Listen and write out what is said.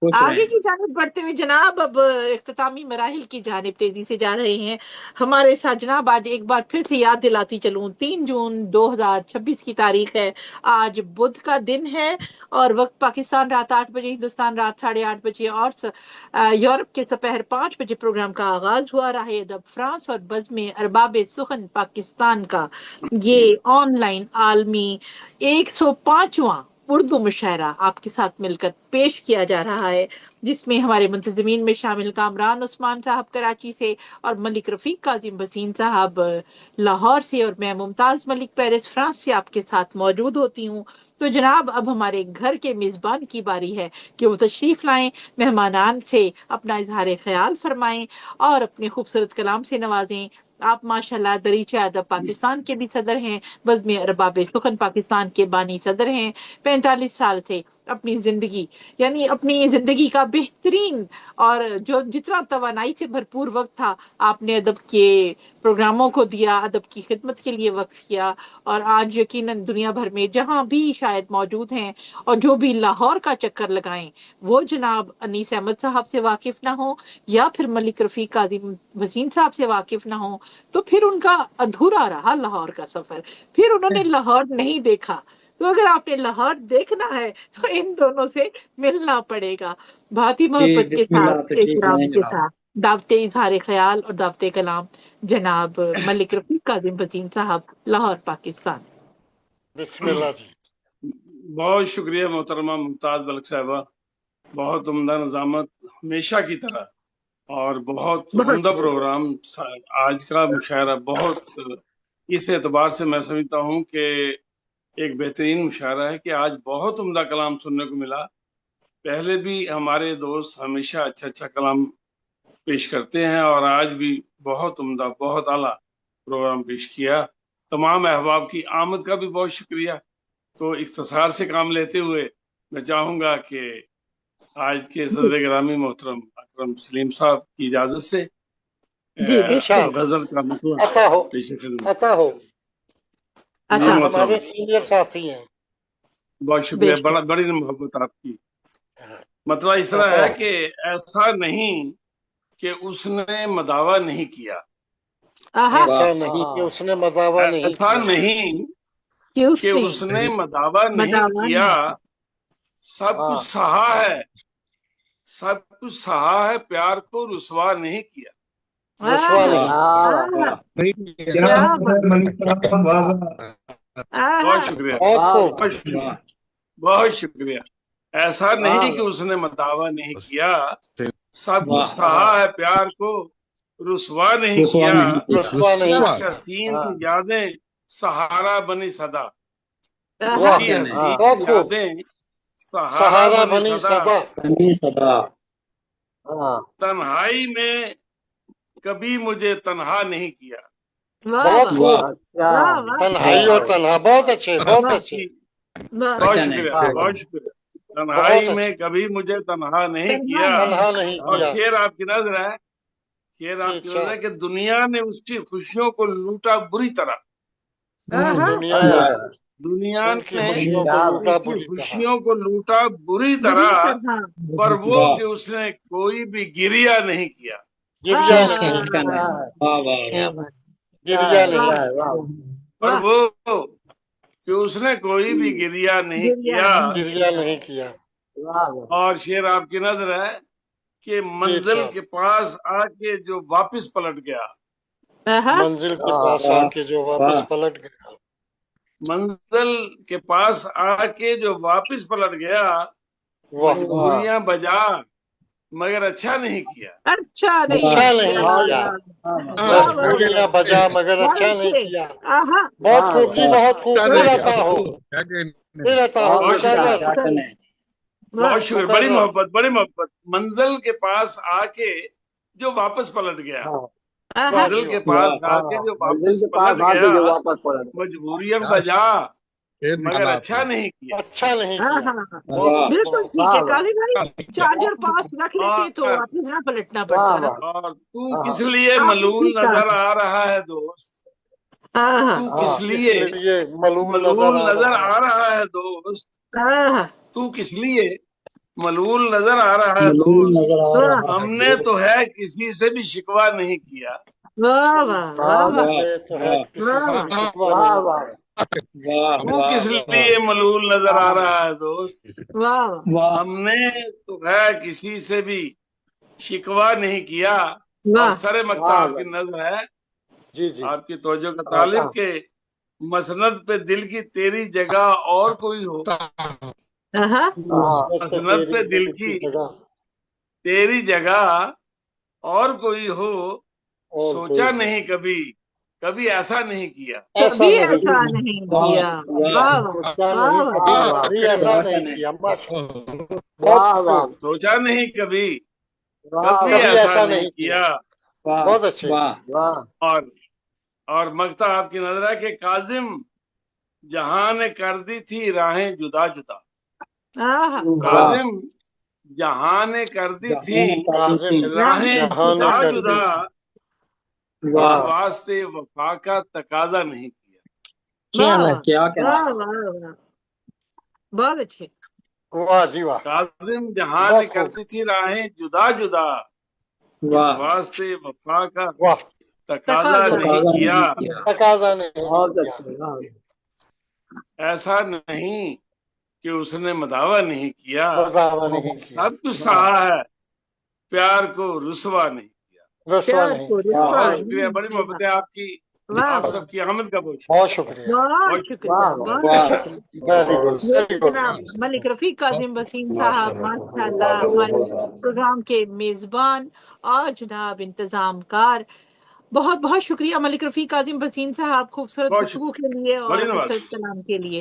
खुश आगे रहें। की जानिब बढ़ते हुए जनाब, अब इख्तितामी मराहिल की जानिब तेजी से जा रहे हैं हमारे साथ जनाब। आज एक बार फिर से याद दिलाती चलूं, 3 जून 2026 की तारीख है। आज बुध का दिन है और वक्त पाकिस्तान रात 8 बजे, हिंदुस्तान रात 8:30 बजे और यूरोप के दोपहर 5 बजे प्रोग्राम का आगाज हुआ। रहा है अदब फ्रांस और बज़्म अरबाब सुखन पाकिस्तान का ये ऑनलाइन आलमी 105वां उर्दू मुशायरा आपके साथ मिलकर पेश किया जा रहा है, जिसमें हमारे मुंतजमीन में शामिल कामरान उस्मान साहब कराची से और मलिक रफीक काजिम बसीन साहब लाहौर से और मैं मुमताज मलिक पेरिस फ्रांस से आपके साथ मौजूद होती हूँ। तो जनाब, अब हमारे घर के मेजबान की बारी है कि वो तशरीफ लाएं, मेहमानान से अपना इजहार ख्याल फरमाएं और अपने खूबसूरत कलाम से नवाजें। आप माशाल्लाह दरीचे अदब पाकिस्तान के भी सदर हैं, बज़्म अरबाब सुखन पाकिस्तान के बानी सदर हैं। 45 साल से अपनी जिंदगी, यानी अपनी जिंदगी का बेहतरीन और जो जितना तवानाई से भरपूर वक्त था, आपने अदब के प्रोग्रामों को दिया, अदब की खिदमत के लिए वक्त किया। और आज यकीनन दुनिया भर में जहां भी शायद मौजूद हैं और जो भी लाहौर का चक्कर लगाएं, वो जनाब अनीस अहमद साहब से वाकिफ ना हो या फिर मलिक रफीक काजिम वसीम साहब से वाकिफ ना हो, तो फिर उनका अधूरा रहा लाहौर का सफर, फिर उन्होंने लाहौर नहीं देखा। तो अगर आपने लाहौर देखना है तो इन दोनों से मिलना पड़ेगा। बहुत ही जी मोहब्बत के साथ, बिस्मिल्लाह, तशरीफ एहतराम लाएं के जनाब। साथ दावते इजहार ख्याल और दावते कलाम जनाब मलिक रफीक काजिम वसीम साहब, लाहौर पाकिस्तान। बिस्मिल्लाह जी। बहुत शुक्रिया मोहतरमा मुमताज मलिक साहबा, बहुत उम्दा नज़ामत हमेशा की तरह और बहुत बहुत उम्दा प्रोग्राम। आज का मुशायरा बहुत इस एतबार से मैं समझता हूँ कि एक बेहतरीन मुशायरा है कि आज बहुत उम्दा कलाम सुनने को मिला। पहले भी हमारे दोस्त हमेशा अच्छा अच्छा कलाम पेश करते हैं और आज भी बहुत उम्दा बहुत आला प्रोग्राम पेश किया। तमाम अहबाब की आमद का भी बहुत शुक्रिया। तो इख्तिसार से काम लेते हुए मैं चाहूंगा कि आज के सदर गिरामी मोहतरम अकरम सलीम साहब की इजाजत से जी बिल्कुल। गजल का मसला अता हो, पेश खिदमत। अता हो। जी अता आप मोहतरम, हमारे सीनियर साथी हैं। बहुत शुक्रिया, बेशक। बड़ी मोहब्बत आपकी। मतलब इस तरह है कि ऐसा नहीं कि उसने मदावा नहीं किया, आहा, ऐसा नहीं कि उसने मदावा नहीं ऐसा किया, नहीं कि कि उसने उसने मदावा नहीं मदावा किया, नहीं किया। सब कुछ सहा है, सब कुछ सहा है, प्यार को रुसवा नहीं किया। रुसवा आहा, नहीं किया। आहा, क्या क्या है बात है। मलिक साहब, वाह वाह। आहा, बहुत शुक्रिया, बहुत खूब। बहुत शुक्रिया, बहुत शुक्रिया। ऐसा नहीं कि उसने मदावा नहीं किया, सब कुछ वाह, सहा है, प्यार को रुसवा नहीं रुसवा किया। नहीं किया। रुसवा नहीं वाह, उसकी हसीन यादें सहारा बनी सदा, आहा, वाह, उसकी क्या नहीं, बहुत हसीन खूब। यादें सहारा सहारा बनी बनी सदा। सदा। बनी सदा। तन्हाई में कभी मुझे तन्हा नहीं किया, वाह बहुत वाह वाह खूब। वाह वाह तन्हाई वाह, और तन्हा, बहुत अच्छे, बहुत वाह अच्छे, उसकी वाह। बहुत अच्छा नहीं, शुक्रिया, बहुत शुक्रिया। तन्हाई बहुत अच्छे। में कभी मुझे तन्हा नहीं तन्हा किया। नहीं। तन्हा नहीं और किया। शेर आपकी नजर है, शेर जी, आपकी अच्छा। नजर है कि दुनिया ने उसकी खुशियों को लूटा बुरी तरह, आहा, दुनिया ने वाह, दुनिया उनकी ने खुशियों को लूटा उसकी बुरी तरह। खुशियों को लूटा बुरी बुरी तरह, तरह। पर वो वाह, कि उसने कोई भी गिरिया नहीं किया। गिरिया आहा, नहीं अच्छा किया। नहीं, वाह वाह क्या वाह। बात। गिरिया नहीं वाह किया। पर वाह, वो कि उसने कोई भी गिरिया नहीं गिरिया किया। नहीं गिरिया किया। नहीं किया। और शेर आपकी नजर है कि जी, मंजिल अच्छा। के पास आके जो वापस पलट गया, आहा, मंजिल के पास वाह आके जो वापस वाह, पलट गया, मंजिल के पास आके जो वापस पलट गया, वाह, मजबूरियां बजा मगर अच्छा नहीं किया। अच्छा नहीं अच्छा नहीं किया। किया। वाह वाह मजबूरियां बजा मगर बहुत अच्छा नहीं अच्छे। किया। आहा, बहुत खूब जी, बहुत खूब। फिर बहुत अता हो, फिर अता हो, बहुत शुक्रिया, मुकर्रर, अच्छा नहीं, वाह बहुत शुक्रिया, बड़ी मुकर्रर। मोहब्बत, बड़ी मोहब्बत। मंजिल के पास आके जो वापस पलट गया, आहा, वाह मंजिल जी के वाह। पास आके जो वापस पलट गया, मजबूरियां बजा मगर अच्छा नहीं किया। अच्छा नहीं किया। आहा, बहुत वाह, खूब, बिल्कुल बहुत ठीक है काली भाई। चार्जर पास रख लेते तो और वापिस ना पलटना पड़ता ना। और तू किस लिए आपने मलूल ठीक कहा। नजर आ रहा है दोस्त, आहा, तू खूब। किस किस लिए लिए मलूल नजर मलूल आ नजर रहा है। आ रहा है दोस्त, आहा, तू किस लिए ملول نظر آ رہا ہے ملول دوست، نظر آ رہا ہے ہم نے تو ہے کسی سے بھی شکوہ نہیں کیا، واہ واہ واہ واہ یہ تو ہے کسی سے بھی شکوہ نہیں کیا۔ واہ تو واہ کس لیے ملول نظر آ رہا ہے دوست، واہ واہ ہم نے تو ہے کسی سے بھی شکوہ نہیں کیا۔ اور واہ سر مقطع آپ کی نظر ہے، جی جی آپ کی توجہ کا طالب کہ مسند پہ دل کی تیری جگہ اور کوئی ہو، ہاں مسند پہ دل کی جگہ تیری جگہ اور کوئی ہو، اور سوچا کوئی نہیں کبھی، کبھی ایسا نہیں کیا، ایسا کبھی نہیں ایسا نہیں کیا، واہ واہ سوچا واہ نہیں واہ کبھی کبھی ایسا نہیں کیا بہت سوچا نہیں کبھی، کبھی کبھی ایسا ایسا نہیں نہیں کیا۔ واہ بہت اچھے واہ اور مقطع آپ کی نظر ہے کہ کاظم جہاں نے کر دی تھی راہیں جدا جدا، آہ کاظم جہاں نے کر دی تھی کاظم راہیں جہاں نے جدا کر دی جدا، اس واہ واسطے وفا کا تقاضا نہیں کیا۔ کیا نا کیا کہنا واہ واہ واہ بہت اچھے واہ جی واہ کاظم جہاں بہت نے کر خوب دی تھی راہیں جدا جدا، اس واہ واسطے وفا کا واہ تقاضا تقاضا نہیں تقاضا کیا۔ نہیں کیا تقاضا نہیں کیا ایسا نہیں کہ اس نے مداوع نہیں کیا، مذاہبہ نہیں کیا سب کچھ سہا ہے، پیار کو رسوا نہیں کیا۔ رسوا پیار نہیں کو کیا رسوا بہت نہیں شکریہ، بڑی محبت ہے آپ کی، واہ آپ واہ سب کی آمد کا بہت شکریہ۔ بہت شکریہ بہت شکریہ بہت واہ شکریہ ویری گڈ ویری گڈ جناب ملک رفیق کاظم وسیم صاحب ماشاء اللہ ہمارے پروگرام کے میزبان اور جناب انتظام کار، بہت بہت شکریہ ملک رفیق کاظم وسیم صاحب خوبصورت بہت گفتگو کے لیے اور بڑی نواز خوبصورت کلام کے لیے۔